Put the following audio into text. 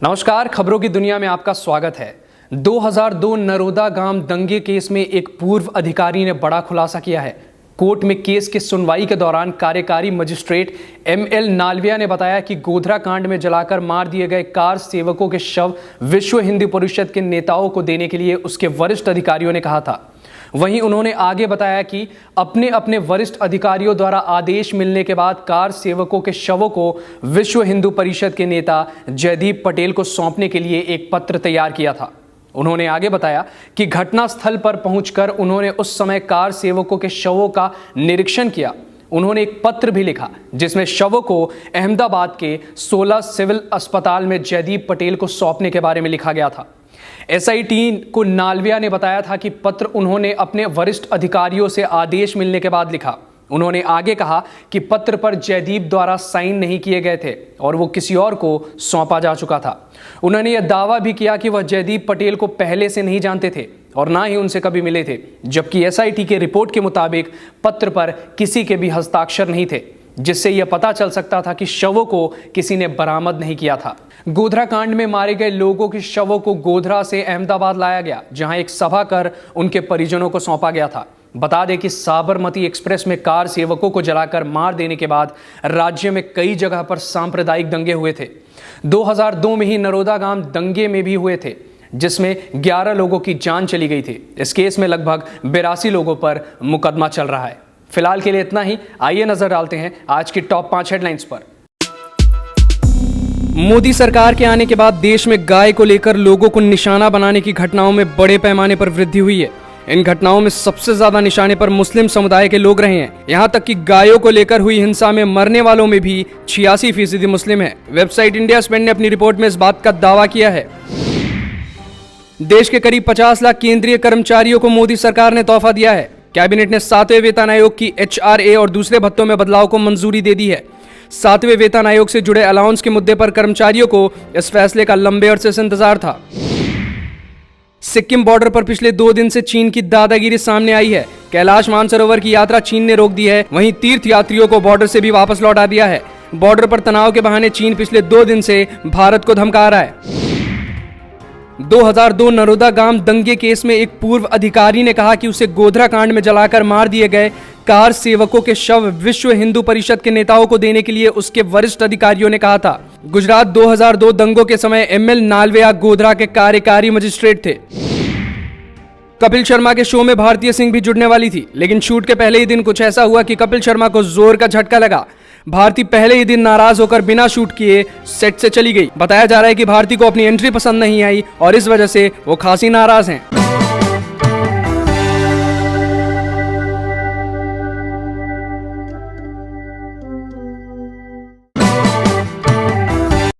नमस्कार, खबरों की दुनिया में आपका स्वागत है। 2002 नरोदा गांव दंगे केस में एक पूर्व अधिकारी ने बड़ा खुलासा किया है। कोर्ट में केस की सुनवाई के दौरान कार्यकारी मजिस्ट्रेट ML नालविया ने बताया कि गोधरा कांड में जलाकर मार दिए गए कार सेवकों के शव विश्व हिंदू परिषद के नेताओं को देने के लिए उसके वरिष्ठ अधिकारियों ने कहा था। वहीं उन्होंने आगे बताया कि अपने अपने वरिष्ठ अधिकारियों द्वारा आदेश मिलने के बाद कार सेवकों के शवों को विश्व हिंदू परिषद के नेता जयदीप पटेल को सौंपने के लिए एक पत्र तैयार किया था। उन्होंने आगे बताया कि घटनास्थल पर पहुंचकर उन्होंने उस समय कार सेवकों के शवों का निरीक्षण किया। उन्होंने एक पत्र भी लिखा जिसमें शवों को अहमदाबाद के 16 सिविल अस्पताल में जयदीप पटेल को सौंपने के बारे में लिखा गया था। SIT को नालविया ने बताया था कि पत्र उन्होंने अपने वरिष्ठ अधिकारियों से आदेश मिलने के बाद लिखा। उन्होंने आगे कहा कि पत्र पर जयदीप द्वारा साइन नहीं किए गए थे और वो किसी और को सौंपा जा चुका था। उन्होंने यह दावा भी किया कि वह जयदीप पटेल को पहले से नहीं जानते थे और ना ही उनसे कभी मिले थे, जबकि SIT के रिपोर्ट के मुताबिक पत्र पर किसी के भी हस्ताक्षर नहीं थे, जिससे यह पता चल सकता था कि शवों को किसी ने बरामद नहीं किया था। गोधरा कांड में मारे गए लोगों के शवों को गोधरा से अहमदाबाद लाया गया, जहां एक सभा कर उनके परिजनों को सौंपा गया था। बता दें कि साबरमती एक्सप्रेस में कार सेवकों को जलाकर मार देने के बाद राज्य में कई जगह पर सांप्रदायिक दंगे हुए थे। 2002 में ही नरोदा गांव दंगे में भी हुए थे, जिसमें 11 लोगों की जान चली गई थी। इस केस में लगभग 82 लोगों पर मुकदमा चल रहा है। फिलहाल के लिए इतना ही। आइए नजर डालते हैं आज की टॉप 5 हेडलाइंस पर। मोदी सरकार के आने के बाद देश में गाय को लेकर लोगों को निशाना बनाने की घटनाओं में बड़े पैमाने पर वृद्धि हुई है। इन घटनाओं में सबसे ज्यादा निशाने पर मुस्लिम समुदाय के लोग रहे हैं। यहां तक कि गायों को लेकर हुई हिंसा में मरने वालों में भी 86% मुस्लिम हैं। वेबसाइट इंडिया स्पेंड ने अपनी रिपोर्ट में इस बात का दावा किया है। देश के करीब 50 लाख केंद्रीय कर्मचारियों को मोदी सरकार ने तोहफा दिया है। कैबिनेट ने 7वें वेतन आयोग की HRA और दूसरे भत्तों में बदलाव को मंजूरी दे दी है। 7वें वेतन आयोग से जुड़े अलाउंस के मुद्दे पर कर्मचारियों को इस फैसले का लंबे अरसे से इंतजार था। सिक्किम बॉर्डर पर पिछले 2 दिन से चीन की दादागिरी सामने आई है। कैलाश मानसरोवर की यात्रा चीन ने रोक दी है। वहीं तीर्थ यात्रियों को बॉर्डर से भी वापस लौटा दिया है। बॉर्डर पर तनाव के बहाने चीन पिछले 2 दिन से भारत को धमका रहा है। 2002 नरोदा गांव दंगे केस में एक पूर्व अधिकारी ने कहा कि उसे गोधरा कांड में जलाकर मार दिए गए कार सेवकों के शव विश्व हिंदू परिषद के नेताओं को देने के लिए उसके वरिष्ठ अधिकारियों ने कहा था। गुजरात 2002 दंगों के समय ML नालविया गोधरा के कार्यकारी मजिस्ट्रेट थे। कपिल शर्मा के शो में भारतीय सिंह भी जुड़ने वाली थी, लेकिन शूट के पहले ही दिन कुछ ऐसा हुआ कि कपिल शर्मा को जोर का झटका लगा। भारती पहले ही दिन नाराज होकर बिना शूट किए सेट से चली गई। बताया जा रहा है कि भारती को अपनी एंट्री पसंद नहीं आई और इस वजह से वो खासी नाराज हैं।